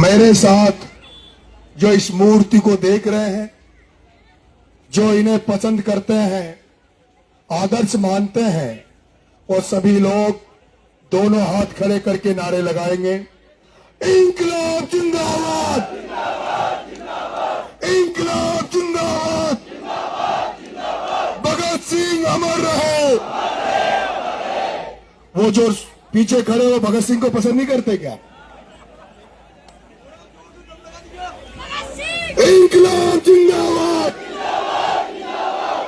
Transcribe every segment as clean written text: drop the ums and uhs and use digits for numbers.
मेरे साथ जो इस मूर्ति को देख रहे हैं, जो इन्हें पसंद करते हैं, आदर्श मानते हैं, और सभी लोग दोनों हाथ खड़े करके नारे लगाएंगे, इंकलाब जिंदाबाद, इंकलाब जिंदाबाद, भगत सिंह अमर रहे। वो जो पीछे खड़े हो भगत सिंह को पसंद नहीं करते क्या? इंकलाब जिंदाबाद,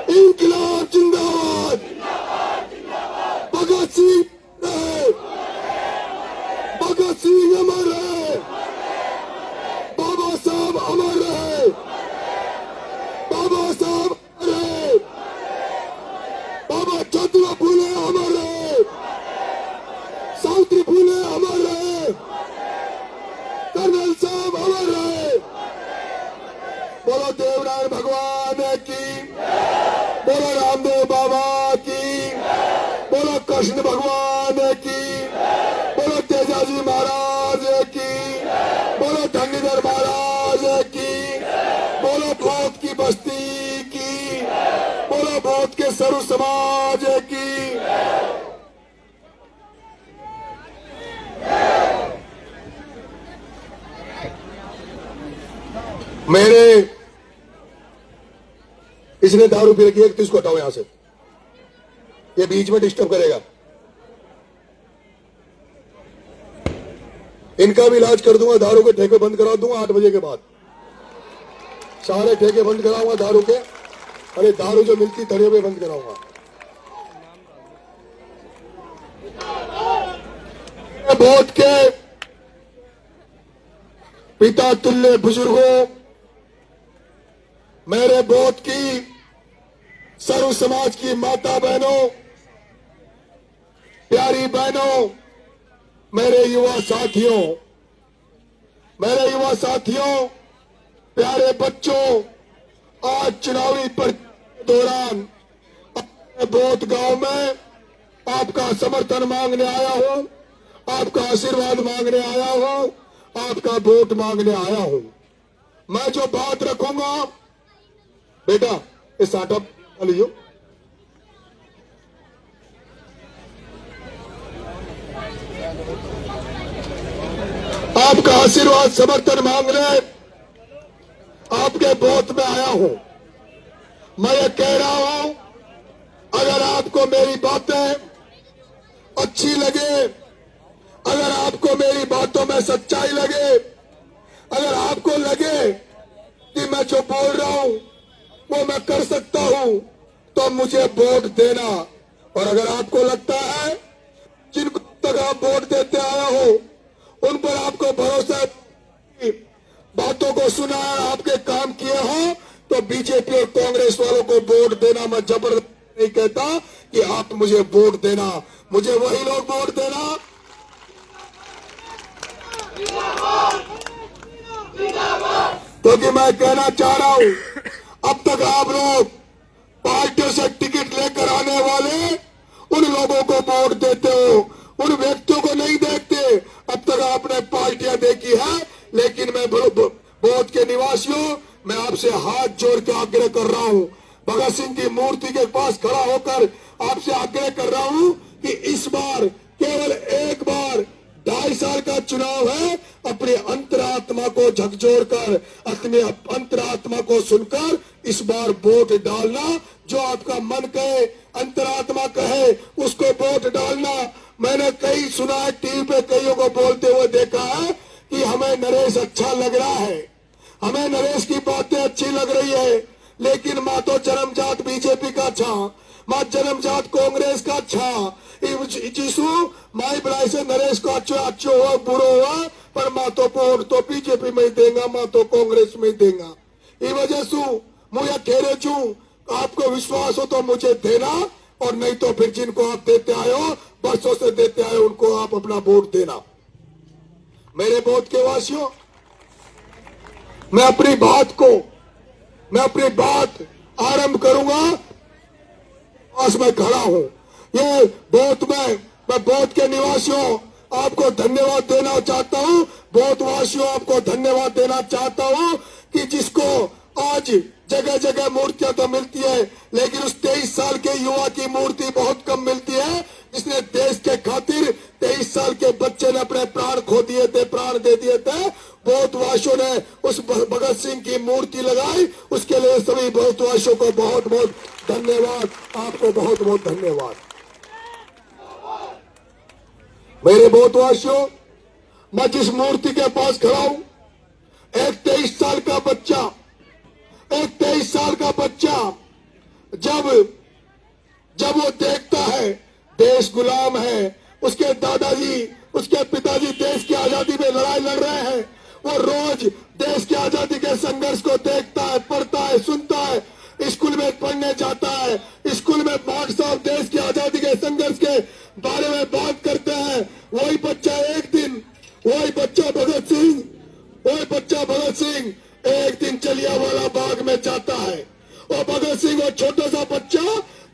इंकलाब जिंदाबाद, भगत सिंह रहे, भगत सिंह अमर रहे, बाबा साहब अमर रहे, बाबा साहब रहे, बाबा ज्योतिबा फुले अमर रहे, सावित्री फुले अमर रहे, कर्नल साहब अमर रहे। बोलो देवराय भगवान की, बोलो रामदेव बाबा की, बोलो कृष्ण भगवान की, बोलो तेजाजी महाराज की, बोलो धंगीधर महाराज की, बोलो भोत की बस्ती की, बोलो भोत के सरु समाज की। मेरे इसने दारू पी रखी है, तो इसको हटाओ यहां से, ये बीच में डिस्टर्ब करेगा। इनका भी इलाज कर दूंगा, दारू के ठेके बंद करा दूंगा 8 बजे के बाद, सारे ठेके बंद कराऊंगा दारू के। अरे दारू जो मिलती थड़ियों में बंद कराऊंगा। बहुत के पिता तुल्य बुजुर्गों, मेरे बोध की सर्व समाज की माता बहनों, प्यारी बहनों, मेरे युवा साथियों, मेरे युवा साथियों, प्यारे बच्चों, आज चुनावी दौरान बोध गांव में आपका समर्थन मांगने आया हूं, आपका आशीर्वाद मांगने आया हूं, आपका वोट मांगने आया हूं। मैं जो बात रखूंगा, बेटा इस आटा लीजिए, आपका आशीर्वाद समर्थन मांगने आपके वोट में आया हूं। मैं ये कह रहा हूं, अगर आपको मेरी बातें अच्छी लगे, अगर आपको मेरी बातों में सच्चाई लगे, अगर आपको लगे कि मैं जो बोल रहा हूं वो मैं कर सकता हूं, तो मुझे वोट देना। और अगर आपको लगता है जिनको तक आप वोट देते आए हो उन पर आपको भरोसा, बातों को सुना है, आपके काम किए हो, तो बीजेपी और कांग्रेस वालों को वोट देना। मैं जबरदस्ती नहीं कहता कि आप मुझे वोट देना, मुझे वही लोग वोट देना क्योंकि मैं कहना चाह रहा हूं, अब तक आप लोग पार्टियों से टिकट लेकर आने वाले उन लोगों को वोट देते हो, उन व्यक्तियों को नहीं देखते। अब तक आपने पार्टियां देखी है, लेकिन मैं बोध के निवासियों, मैं आपसे हाथ जोड़ के आग्रह कर रहा हूं, भगत सिंह की मूर्ति के पास खड़ा होकर आपसे आग्रह कर रहा हूं कि इस बार केवल एक बार 2.5 साल का चुनाव है, अपनी अंतरात्मा को झकझोर कर, अपने अंतरात्मा को सुनकर इस बार वोट डालना। जो आपका मन कहे, अंतरात्मा कहे, उसको वोट डालना। मैंने कई सुना है, टीवी पे कईयों को बोलते हुए देखा है कि हमें नरेश अच्छा लग रहा है, हमें नरेश की बातें अच्छी लग रही है, लेकिन माँ तो जन्मजात बीजेपी का अच्छा, माँ जन्मजात कांग्रेस का अच्छा, जीसू माई बड़ाई से नरेश को अच्छो हुआ बुरो हुआ, पर माँ तो वोट तो बीजेपी में ही देगा, माँ तो कांग्रेस में ही देगा। ये वजह से मुझे कह रहे छू, आपको विश्वास हो तो मुझे देना, और नहीं तो फिर जिनको आप देते आए हो, बरसों से देते आए, उनको आप अपना वोट देना। मेरे वोट के वासियों, मैं अपनी बात आरंभ करूंगा। पास में खड़ा हूं, ये बोध में, मैं बोध के निवासियों आपको धन्यवाद देना चाहता हूं। बहुत वासियों आपको धन्यवाद देना चाहता हूं कि जिसको आज जगह जगह मूर्तियां तो मिलती है, लेकिन उस 23 साल के युवा की मूर्ति बहुत कम मिलती है जिसने देश के खातिर 23 साल के बच्चे ने अपने प्राण खो दिए थे, प्राण दे दिए थे। बहुत वासियों ने उस भगत सिंह की मूर्ति लगाई, उसके लिए सभी बहुत वासियों को बहुत बहुत धन्यवाद। आपको बहुत बहुत धन्यवाद। मेरे बहुत वासियों, मैं जिस मूर्ति के पास खड़ा हूं, एक 23 साल का बच्चा, एक 23 साल का बच्चा जब वो देखता है देश गुलाम है, उसके दादाजी, उसके पिताजी देश की आजादी में लड़ाई लड़ रहे हैं, वो रोज देश की आजादी के संघर्ष को देखता है, पढ़ता है, सुनता है, स्कूल में पढ़ने जाता है, स्कूल में मास्टर साहब देश की आजादी के संघर्ष के बारे में बात करते हैं। वही बच्चा एक दिन, वही बच्चा भगत सिंह एक दिन जलियांवाला बाग में जाता है। और भगत सिंह वो छोटा सा बच्चा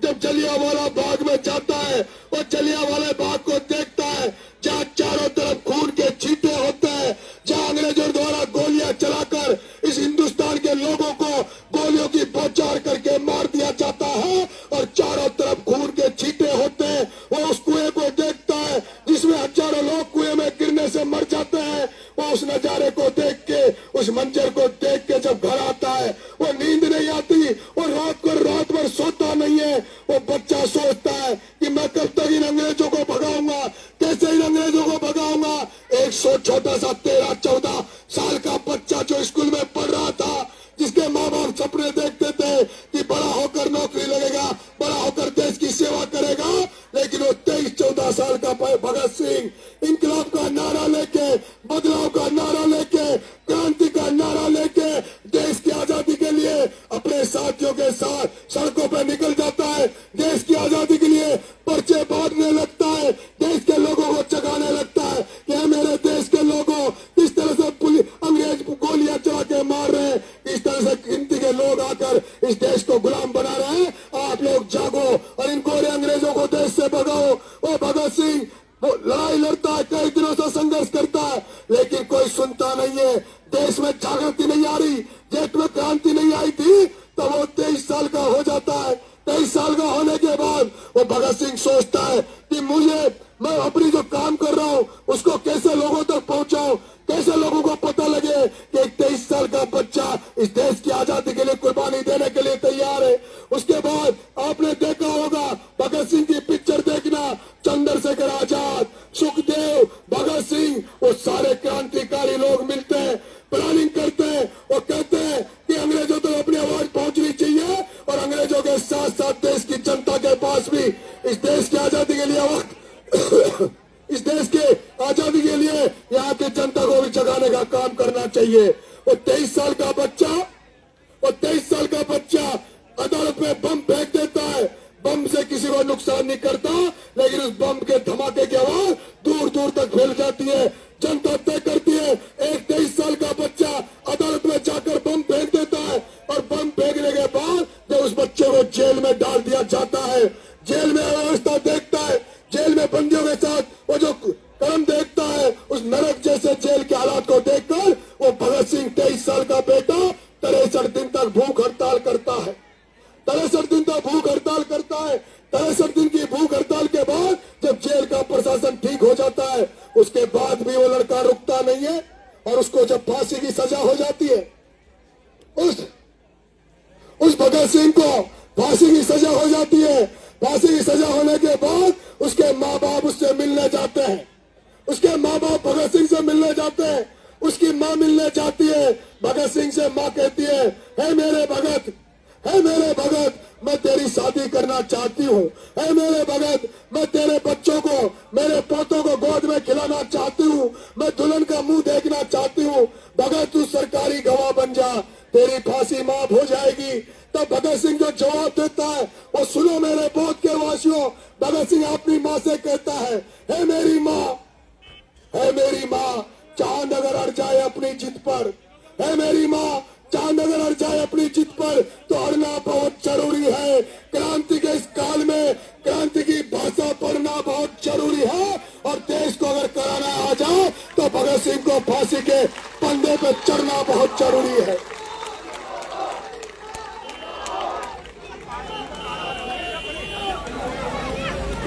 जब जलियांवाला बाग में जाता है और जलियांवाला बाग को देखता है, जहाँ चारों तरफ खून के छींटे होते हैं, जहाँ अंग्रेजों द्वारा गोलियां चलाकर इस हिंदुस्तान के लोगों को गोलियों की बौछार करके मार दिया जाता है और चारों तरफ खून के छींटे होते हैं, वो उस कुएं को देखता है जिसमें हजारों लोग कुएं में गिरने से मर जाते हैं। वो उस नजारे को देख के, उस मंजर को देख के जब घर आता है, वो नींद नहीं आती, वो रात भर सोता नहीं है। वो बच्चा सोचता है कि मैं कब तक इन अंग्रेजों को भगाऊंगा, कैसे इन अंग्रेजों को भगाऊंगा। एक छोटा सा 13-14 साल का बच्चा जो स्कूल में पढ़ रहा था, जिसके माँ बाप सपने देखते थे कि बड़ा होकर नौकरी लगेगा, बड़ा होकर देश की सेवा करेगा, लेकिन वो 23-14 साल का भगत सिंह इंकलाब का नारा लेके, बदलाव का नारा लेके, क्रांति का नारा लेके देश की आजादी के लिए अपने साथियों के साथ सड़कों पर निकल जाता है, देश की आजादी के लिए पर्चे बांटने लगता है, देश के लोगों को जगाने लगता है कि मेरे देश के लोगों, किस तरह से अंग्रेज गोलियां चला के मार रहे हैं, इस तरह से गिनती के लोग आकर इस देश को गुलाम बना रहे हैं। आप लोग जागो और इन गोरे अंग्रेजों को देश से भगाओ। वो भगत सिंह वो लड़ाई लड़ता है, कई दिनों से संघर्ष करता है, लेकिन कोई सुनता नहीं है। देश में जागृति नहीं आ रही, जेठ में क्रांति नहीं आई थी, तो वो 23 साल का हो जाता है। 23 साल का होने के बाद वो भगत सिंह सोचता है कि मैं अपनी जो काम कर रहा हूँ उसको कैसे लोगों तक पहुंचाऊं, कैसे लोगों को पता लगे कि एक 23 साल का बच्चा इस देश की आजादी के लिए कुर्बानी देने के लिए तैयार है। उसके बाद आपने देखा होगा, भगत सिंह की पिक्चर देखना, चंद्रशेखर आजाद, सुखदेव, भगत सिंह, वो सारे क्रांतिकारी लोग मिलते हैं, प्लानिंग करते हैं और कहते हैं कि अंग्रेजों तक अपनी आवाज पहुंचनी चाहिए और अंग्रेजों के साथ साथ देश की जनता के पास भी इस देश की आजादी के लिए आवाज इस देश के आजादी के लिए यहाँ की जनता को भी जगाने का काम करना चाहिए। वो 23 साल का बच्चा अदालत में बम फेंक देता है। बम से किसी को नुकसान नहीं करता, लेकिन उस बम के धमाके की आवाज दूर दूर तक फैल जाती है, जनता तय करती है। एक 23 साल का बच्चा अदालत में जाकर बम फेंक देता है और बम फेंकने के बाद जब उस बच्चे को जेल में डाल दिया जाता है, जेल में व्यवस्था देखता है, जेल में बंदियों के साथ वो जो कर्म देखता है, उस नरक जैसे जेल के हालात को देखकर वो भगत सिंह 23 साल का बेटा 63 दिन तक भूख हड़ताल करता है। 63 दिन तक भूख हड़ताल करता है। 63 दिन की भूख हड़ताल के बाद जब जेल का प्रशासन ठीक हो जाता है, उसके बाद भी वो लड़का रुकता नहीं है और उसको जब फांसी की सजा हो जाती है, उस भगत सिंह को फांसी की सजा हो जाती है। फांसी की सजा होने के बाद उसके माँ बाप उससे मिलने जाते हैं, उसके माँ बाप भगत सिंह से मिलने जाते हैं। उसकी माँ मिलने जाती है, भगत सिंह से माँ कहती है, हे मेरे भगत, मैं तेरी शादी करना चाहती हूँ। हे मेरे भगत, मैं तेरे बच्चों को, मेरे पोतों को गोद में खिलाना चाहती हूँ। मैं दुल्हन का मुंह देखना चाहती हूँ। भगत तू सरकारी गवाह बन जा, तेरी फांसी माफ हो जाएगी। तब भगत सिंह जो जवाब देता है वो सुनो मेरे बौद्ध के वासियों। भगत सिंह अपनी माँ से कहता है, हे मेरी माँ, चांद अगर अड़ जाए अपनी जिद पर, हे मेरी माँ, चांद अगर अड़ जाए अपनी जिद पर तो अड़ना बहुत जरूरी है। क्रांति के इस काल में क्रांति की भाषा पढ़ना बहुत जरूरी है और देश को अगर कराना आ जाए तो तो भगत सिंह को फांसी के फंदे पे चढ़ना बहुत जरूरी है।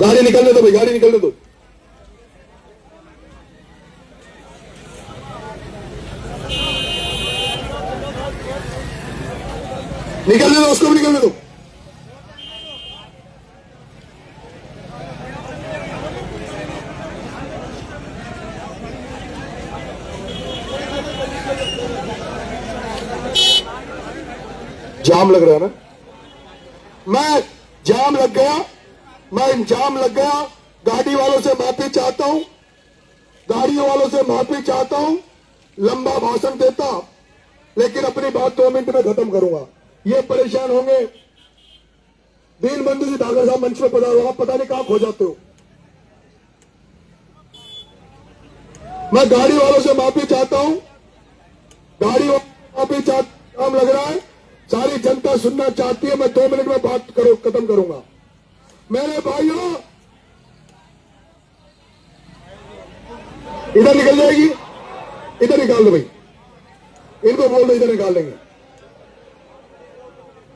गाड़ी निकलने दो भाई, गाड़ी निकलने दो। निकलने दो, उसको भी निकलने दो। जाम लग रहा है ना, मैं जाम लग गया, मैं जाम लग गया। गाड़ी वालों से माफी चाहता हूं, गाड़ियों वालों से माफी चाहता हूं। लंबा भाषण देता, लेकिन अपनी बात 2 मिनट में खत्म करूंगा। ये परेशान होंगे। दीनबंधु जी ठाकर साहब मंच पे पधारो, आप पता नहीं कहां खो जाते हो। मैं गाड़ी वालों से माफी चाहता हूं, गाड़ी वालों से माफी चाहता, काम लग रहा है, सारी जनता सुनना चाहती है। मैं 2 मिनट में बात खत्म करूंगा। मेरे भाइयों, इधर निकल जाएगी, इधर निकाल दो भाई, इनको बोल दो इधर निकाल देंगे।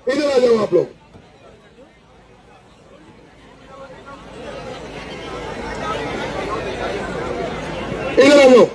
इधर आ जाओ आप लोग, इधर आ जाओ।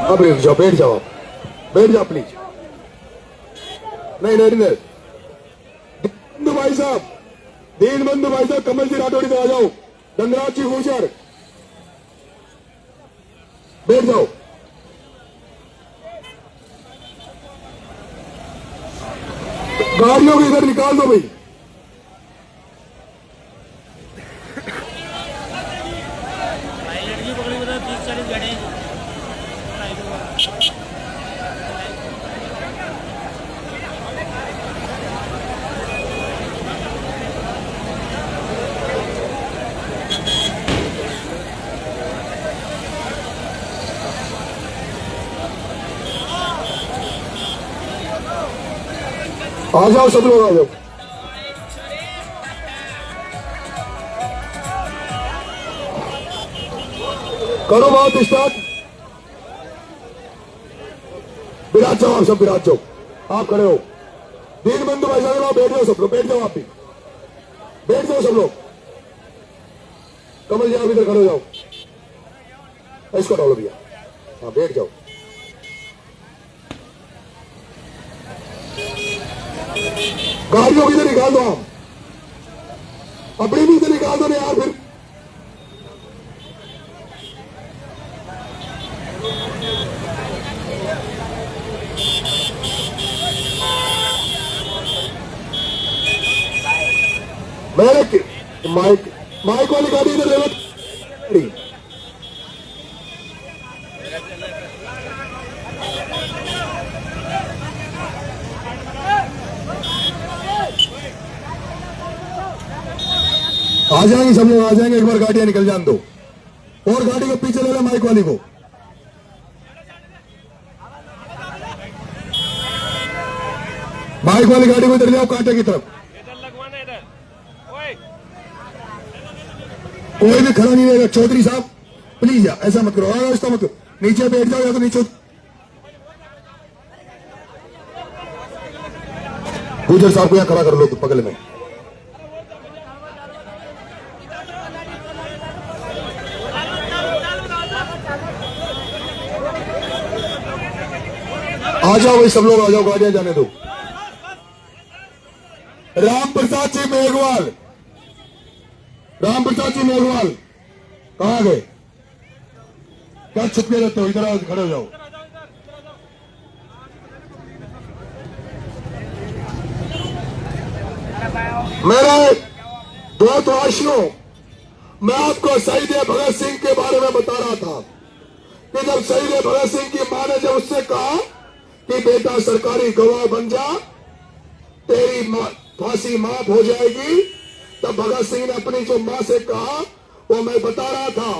अब बैठ जाओ, बैठ जाओ, बैठ जाओ प्लीज। नहीं नहीं नहीं, दीनबंधु भाई साहब, दीनबंधु भाई साहब, कमल जी राठौड़ इधर आ जाओ। गंगराज जी गुजर, बैठ जाओ। गाड़ियों को इधर निकाल दो भाई। आ जाओ सब लोग, आ जाओ। करो बात स्टार्ट। विराज जाओ, आप सब विराज जाओ, आप खड़े हो। दीनबंधु भाई साहब बैठ जाओ, सब लोग बैठ जाओ, आप भी बैठ जाओ सब लोग। कमल जी आप इधर खड़े हो जाओ, इसको डालो भैया, हाँ बैठ जाओ। गाड़ियों की इधर निकाल दो, आप अपनी भी इधर निकाल दो यार। फिर मैंने माइक वाली गाड़ी इधर ले। आ जाएंगे सब लोग, आ जाएंगे। एक बार गाड़ियां निकल जान दो, और गाड़ी को पीछे ले लो, माइक वाली को। माइक वाली गाड़ी को इधर ले आओ, कांटे की तरफ। कोई भी खड़ा नहीं रहेगा। चौधरी साहब प्लीज यार ऐसा मत करो, ऐसा मत करो, नीचे बैठ जाओ या तो नीचे। गुजर साहब को यहां खड़ा कर लो बगल में। आ जाओ भाई सब लोग, आ जाओ, गाड़ियां जाने दो। राम प्रसाद जी मेघवाल, राम प्रसाद जी मेघवाल कहां गए? क्या छुपके रहते हो? इधर आओ, खड़े हो जाओ। मेरे देशवासियों, मैं आपको शहीद भगत सिंह के बारे में बता रहा था कि जब शहीद भगत सिंह की मां ने जब उससे कहा कि बेटा सरकारी गवाह बन जा, तेरी फांसी माफ हो जाएगी, तब भगत सिंह ने अपनी जो मां से कहा वो मैं बता रहा था